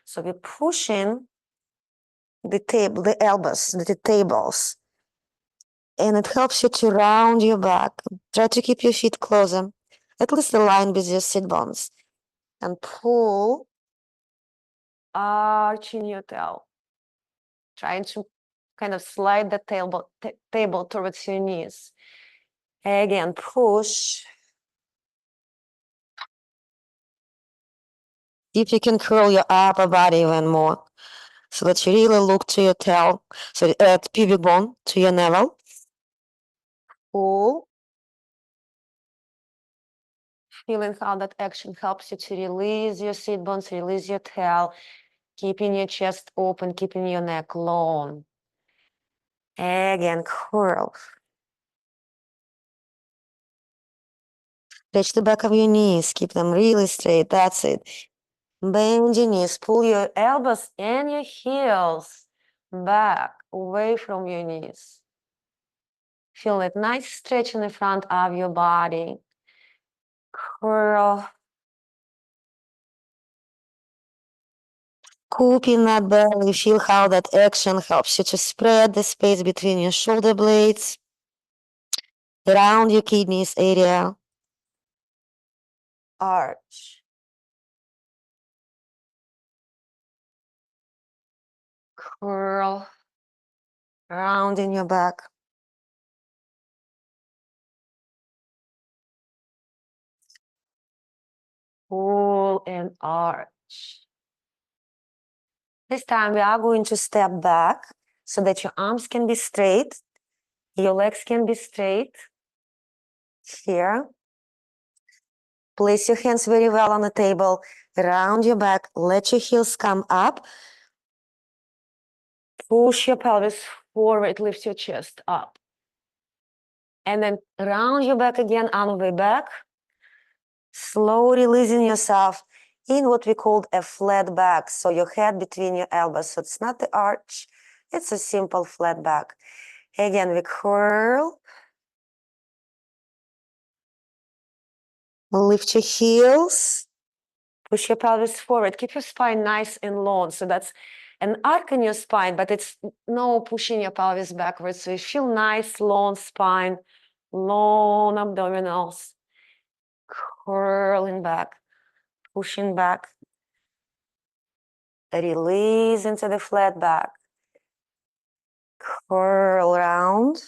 So we're pushing the table, the elbows, the tables. And it helps you to round your back. Try to keep your feet closer, at least aligned with your sit bones. And pull, arching your tail. Trying to kind of slide the table towards your knees. Again, push. See if you can curl your upper body even more, so that you really look to your tail, so at pubic bone, to your navel. Pull. Feeling how that action helps you to release your sit bones, release your tail, keeping your chest open, keeping your neck long. Again, curl. Stretch the back of your knees, keep them really straight, that's it. Bend your knees, pull your elbows and your heels back, away from your knees. Feel that nice stretch in the front of your body. Curl. Scooping that belly, feel how that action helps you to spread the space between your shoulder blades, around your kidneys area. Arch. Curl. Round in your back. Pull and arch. This time we are going to step back so that your arms can be straight, your legs can be straight. Here. Place your hands very well on the table, round your back, let your heels come up. Push your pelvis forward, lift your chest up. And then round your back again on the way back. Slowly releasing yourself in what we call a flat back. So your head between your elbows. So it's not the arch, it's a simple flat back. Again, we curl. Lift your heels. Push your pelvis forward. Keep your spine nice and long. So that's an arc in your spine, but it's no pushing your pelvis backwards. So you feel nice, long spine, long abdominals, curling back, pushing back, release into the flat back, curl around.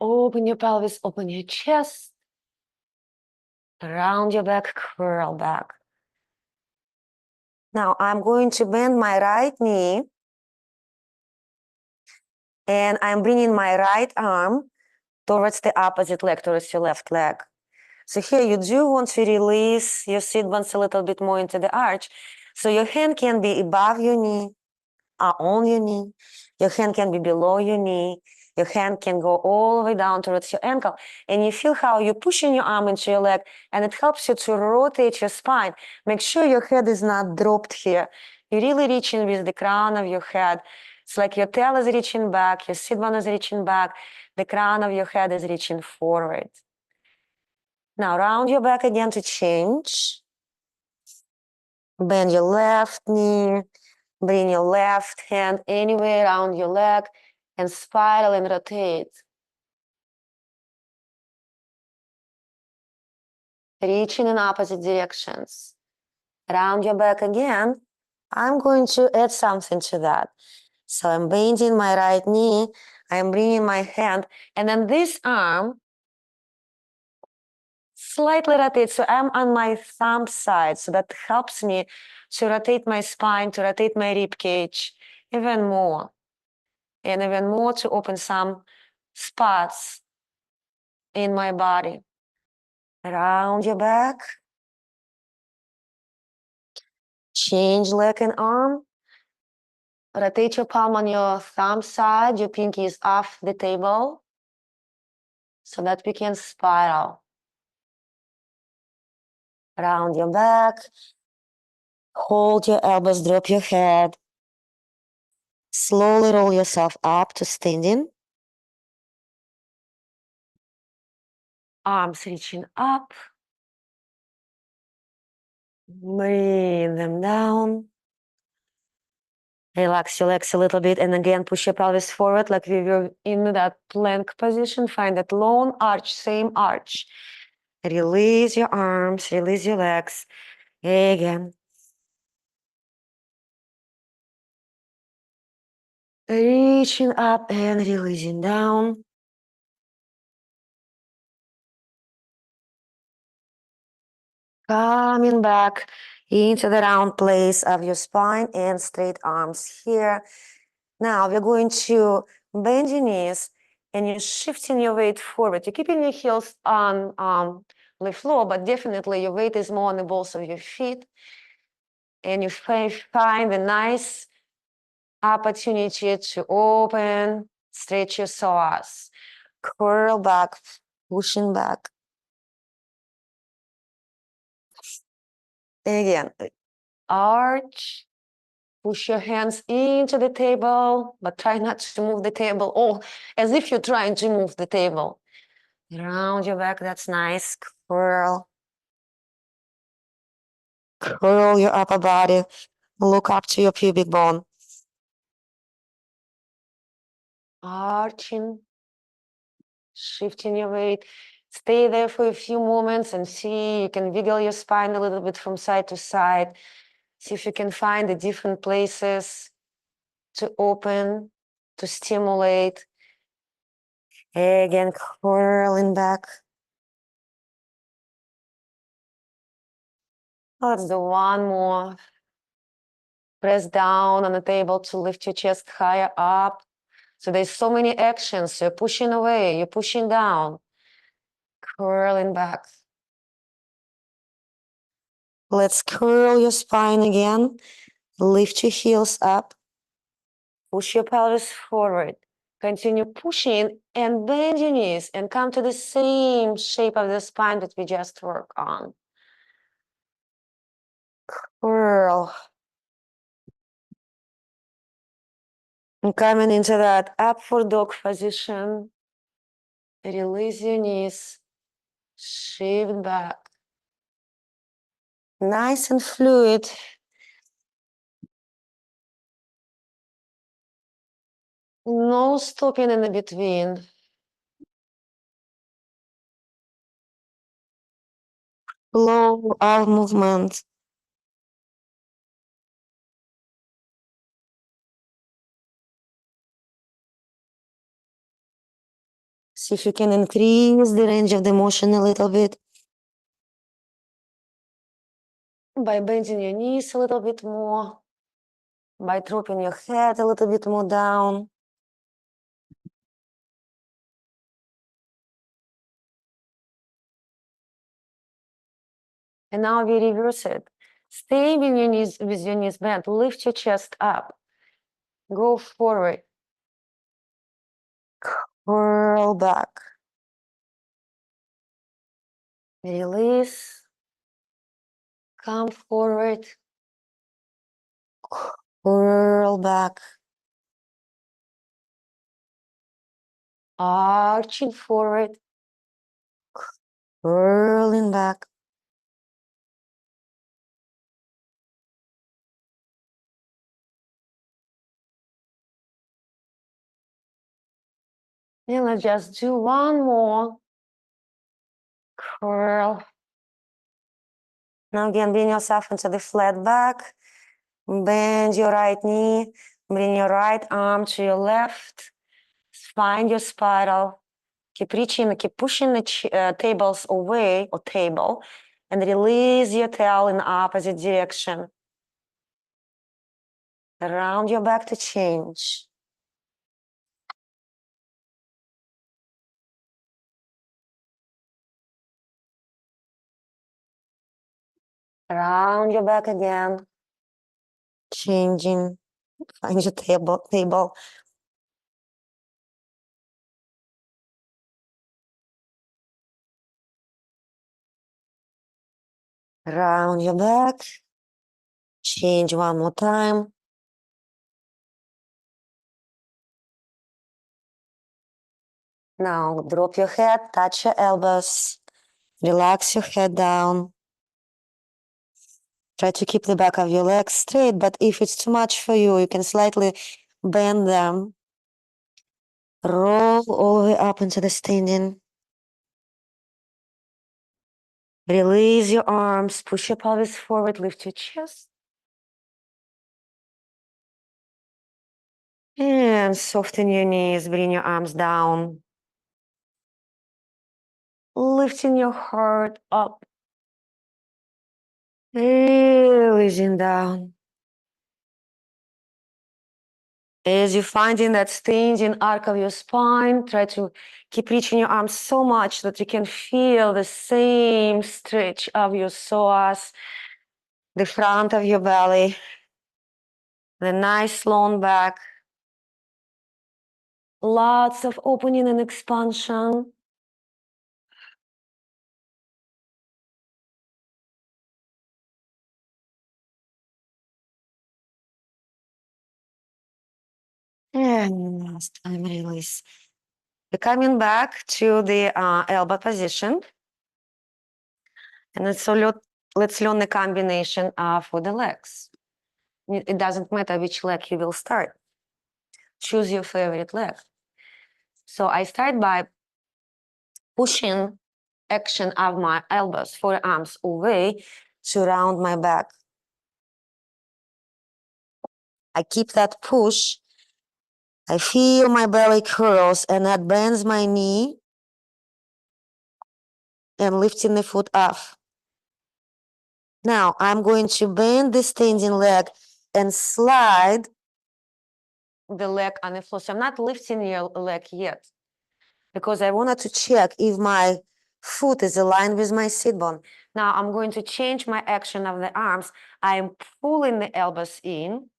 Open your pelvis, open your chest, round your back, curl back. Now I'm going to bend my right knee and I'm bringing my right arm towards the opposite leg, towards your left leg. So here you do want to release your sit bones a little bit more into the arch. So your hand can be above your knee or on your knee. Your hand can be below your knee. Your hand can go all the way down towards your ankle. And you feel how you're pushing your arm into your leg and it helps you to rotate your spine. Make sure your head is not dropped here. You're really reaching with the crown of your head. It's like your tail is reaching back, your sit bone is reaching back, the crown of your head is reaching forward. Now round your back again to change. Bend your left knee, bring your left hand anywhere around your leg and spiral and rotate. Reaching in opposite directions. Round your back again. I'm going to add something to that. So I'm bending my right knee, I'm bringing my hand, and then this arm slightly rotates. So I'm on my thumb side, so that helps me to rotate my spine, to rotate my rib cage even more. And even more to open some spots in my body. Around your back. Change leg and arm. Rotate your palm on your thumb side. Your pinky is off the table so that we can spiral. Around your back. Hold your elbows, drop your head. Slowly roll yourself up to standing. arms reaching up. Bring them down. Relax your legs a little bit, and again push your pelvis forward like we were in that plank position. Find that long arch, same arch. Release your arms, release your legs. Again. Reaching up and releasing down. Coming back into the round place of your spine and straight arms here. Now we're going to bend your knees and you're shifting your weight forward. You're keeping your heels on the floor, but definitely your weight is more on the balls of your feet. And you find a nice opportunity to open, stretch your psoas, curl back, pushing back. Again, arch, push your hands into the table, but try not to move the table, or as if you're trying to move the table. Round your back, that's nice. Curl. Curl your upper body. Look up to your pubic bone. Arching. Shifting your weight. Stay there for a few moments and see. You can wiggle your spine a little bit from side to side. See if you can find the different places to open, to stimulate. Again, curling back. Let's do one more. Press down on the table to lift your chest higher up. So there's so many actions. You're pushing away, you're pushing down, curling back. Let's curl your spine again. Lift your heels up. Push your pelvis forward. Continue pushing and bend your knees and come to the same shape of the spine that we just worked on. Curl. And coming into that upward dog position. Release your knees. Shift back. Nice and fluid. No stopping in the between. Flow of movement. See if you can increase the range of the motion a little bit by bending your knees a little bit more, by dropping your head a little bit more down. And now we reverse it. Stay with your knees bent. Lift your chest up. Go forward. Curl back. Release. Come forward. Curl back. Arching forward. Curling back. And let's just do one more. Curl. Now again, bring yourself into the flat back. Bend your right knee. Bring your right arm to your left. Find your spiral. Keep reaching, keep pushing the tables away or table and release your tail in the opposite direction. Round your back to change. Round your back again. Changing. Find your table. Round your back. Change one more time. Now drop your head, touch your elbows. Relax your head down. Try to keep the back of your legs straight, but if it's too much for you, you can slightly bend them. Roll all the way up into the standing. Release your arms, push your pelvis forward, lift your chest. And soften your knees, bring your arms down. Lifting your heart up. Releasing down. As you're finding that standing arc of your spine, try to keep reaching your arms so much that you can feel the same stretch of your psoas, the front of your belly, the nice long back. Lots of opening and expansion. And last time release. We're coming back to the elbow position. And let's learn the combination for the legs. It doesn't matter which leg you will start. Choose your favorite leg. So I start by pushing action of my elbows, forearms away to round my back. I keep that push. I feel my belly curls and that bends my knee and lifting the foot off. Now I'm going to bend the standing leg and slide the leg on the floor. So I'm not lifting your leg yet because I wanted to check if my foot is aligned with my sit bone. Now I'm going to change my action of the arms. I'm pulling the elbows in,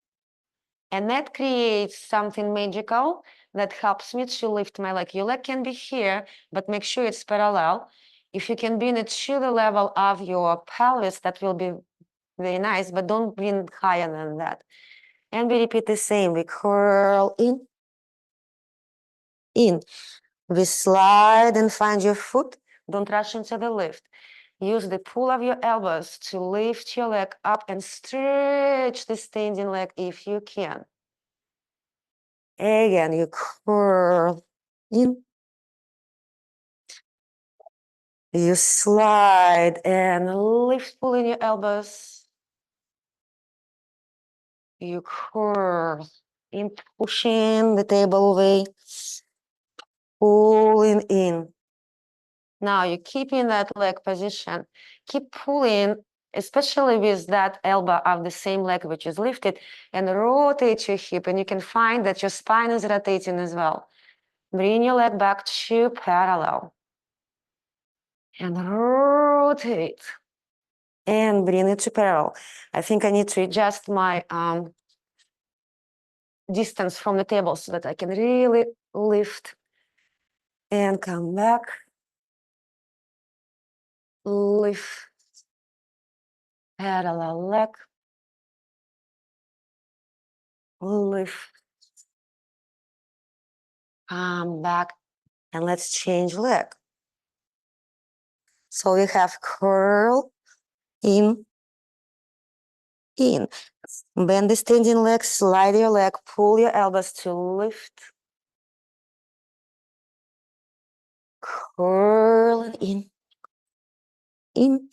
and that creates something magical that helps me to lift my leg. Your leg can be here, but make sure it's parallel. If you can bring it to the level of your pelvis, that will be very nice, but don't bring higher than that. And we repeat the same. We curl in. We slide and find your foot. Don't rush into the lift. Use the pull of your elbows to lift your leg up and stretch the standing leg if you can. Again, you curl in. You slide and lift, pulling your elbows. You curl in, pushing the table away, pulling in. Now you're keeping that leg position. Keep pulling, especially with that elbow of the same leg which is lifted, and rotate your hip. And you can find that your spine is rotating as well. Bring your leg back to parallel. And rotate. And bring it to parallel. I think I need to adjust my distance from the table so that I can really lift and come back. Lift. Parallel leg. Lift. Come back. And let's change leg. So we have curl, in. Bend the standing leg, slide your leg, pull your elbows to lift. Curl and in.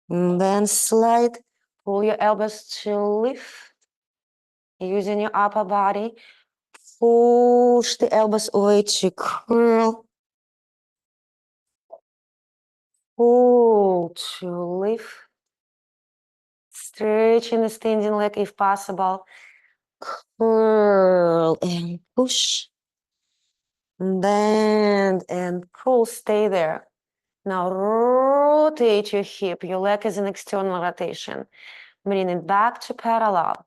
Then slide, pull your elbows to lift. Using your upper body, push the elbows away to curl. Pull to lift. Stretching the standing leg if possible. Curl and push. Bend and pull, stay there. Now rotate your hip. Your leg is an external rotation. Bring it back to parallel.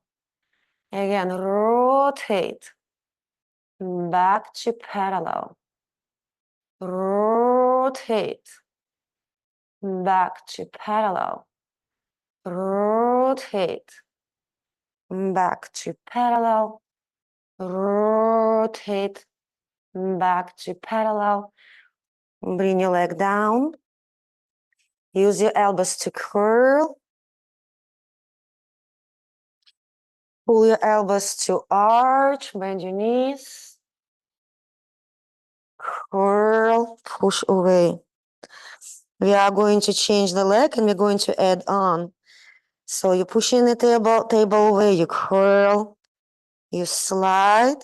Again, rotate. Back to parallel. Rotate. Back to parallel. Rotate. Back to parallel. Rotate. Back to parallel. Bring your leg down. Use your elbows to curl. Pull your elbows to arch, bend your knees. Curl, push away. We are going to change the leg and we're going to add on. So you're pushing the table away, you curl, you slide,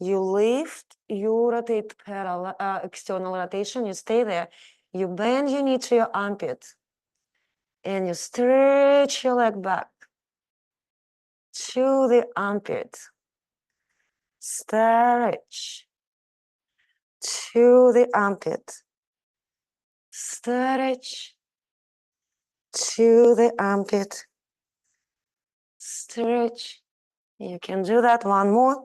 you lift, you rotate parallel, external rotation, you stay there. You bend your knee to your armpit and you stretch your leg back to the armpit. Stretch to the armpit. Stretch to the armpit. Stretch. You can do that one more.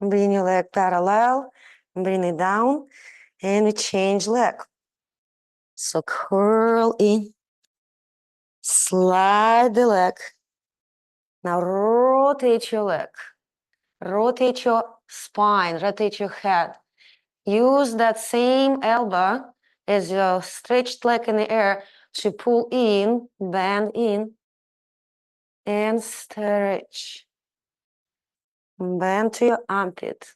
Bring your leg parallel, bring it down, and we change leg. So curl in, slide the leg. Now rotate your leg, rotate your spine, rotate your head. Use that same elbow as your stretched leg in the air to pull in, bend in, and stretch. Bend to your armpit.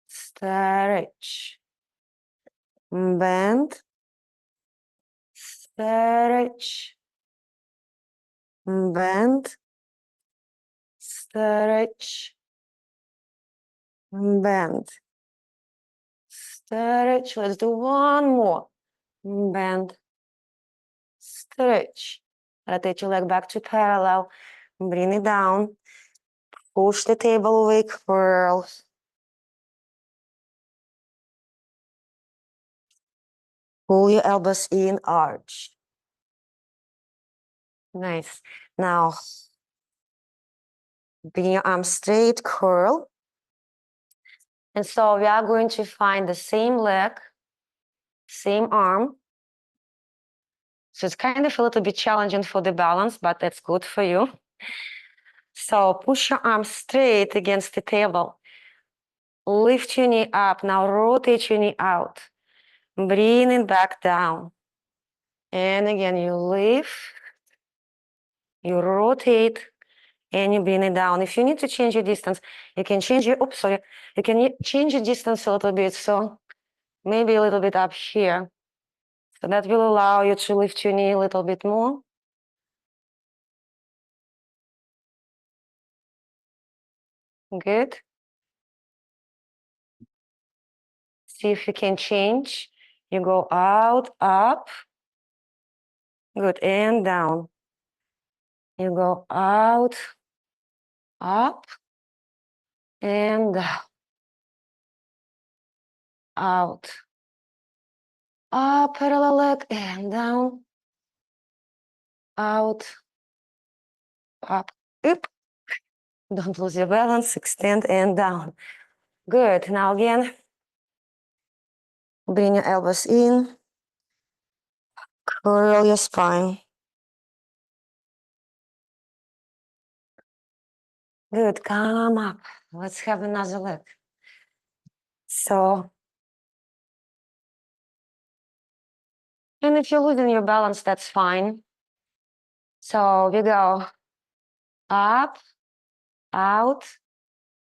Stretch. Bend. Stretch. Bend. Stretch. Bend. Stretch. Let's do one more. Bend. Stretch. Rotate your leg back to parallel. Bring it down. Push the table away, curl. Pull your elbows in, arch. Nice. Now, bring your arms straight, curl. And so we are going to find the same leg, same arm. So it's kind of a little bit challenging for the balance, but that's good for you. So push your arms straight against the table. Lift your knee up. Now rotate your knee out. Bring it back down. And again, you lift, you rotate, and you bring it down. If you need to change your distance, you can change your, oops, sorry. You can change your distance a little bit. So maybe a little bit up here. So that will allow you to lift your knee a little bit more. Good. See if you can change. You go out, up. Good, and down. You go out, up, and down. Out. Up, parallel leg, and down. Out, up, up. Don't lose your balance, extend and down. Good, now again, bring your elbows in, curl your spine. Good, come up. Let's have another leg. So, and if you're losing your balance, that's fine. So we go up, out,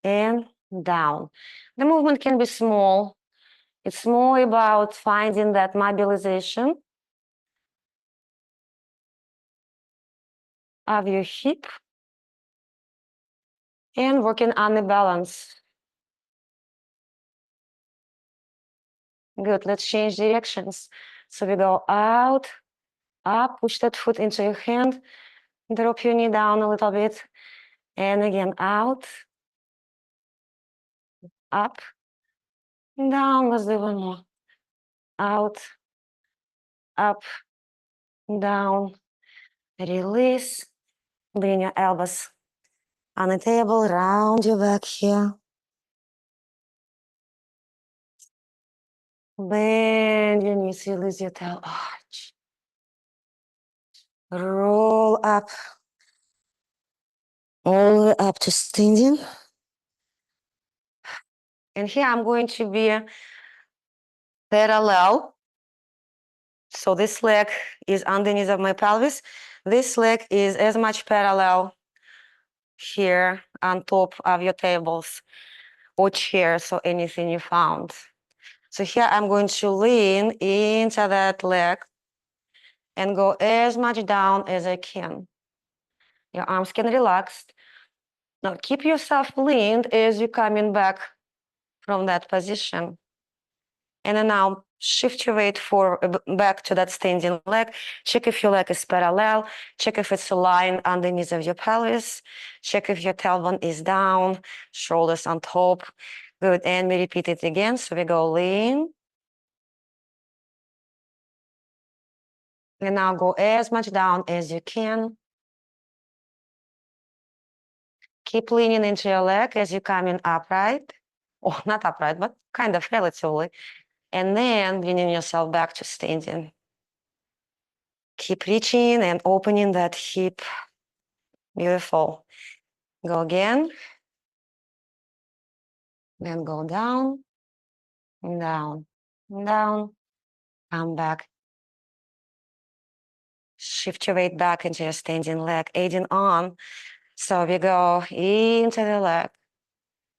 and down. The movement can be small. It's more about finding that mobilization of your hip and working on the balance. Good, let's change directions. So we go out, up, push that foot into your hand, drop your knee down a little bit, and again out, up, down. Let's do one more. Out, up, down, release. Bring your elbows on the table, round your back here. Bend your knees, release your tail, arch. Roll up, all the way up to standing. And here I'm going to be parallel. So this leg is underneath of my pelvis. This leg is as much parallel here on top of your tables or chairs or anything you found. So here I'm going to lean into that leg and go as much down as I can. Your arms can relax. Now keep yourself leaned as you're coming back from that position. And then now shift your weight back to that standing leg. Check if your leg is parallel. Check if it's aligned underneath of your pelvis. Check if your tailbone is down, shoulders on top. Good, and we repeat it again. So we go lean. And now go as much down as you can. Keep leaning into your leg as you're coming upright. Oh, not upright, but kind of relatively. And then bringing yourself back to standing. Keep reaching and opening that hip. Beautiful. Go again. Then go down, down, down. Come back. Shift your weight back into your standing leg, aiding on. So we go into the leg.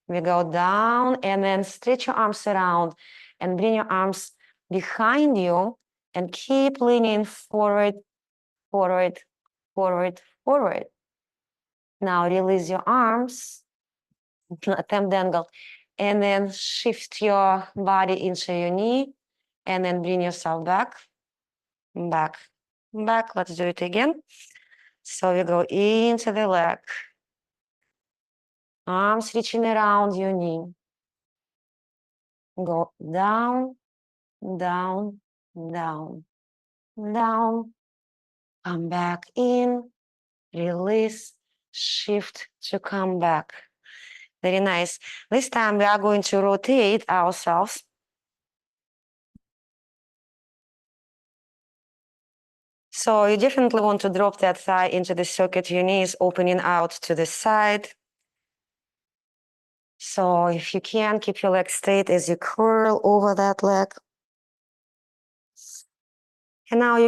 We go down and then stretch your arms around and bring your arms behind you and keep leaning forward, forward, forward, forward. Now release your arms, attempt dangle, and then shift your body into your knee and then bring yourself back, back, back. Let's do it again. So we go into the leg, arms reaching around your knee. Go down, down, down, down. Come back in, release, shift to come back. Very nice. This time we are going to rotate ourselves. So you definitely want to drop that thigh into the socket, your knees opening out to the side. So if you can, keep your leg straight as you curl over that leg. And now you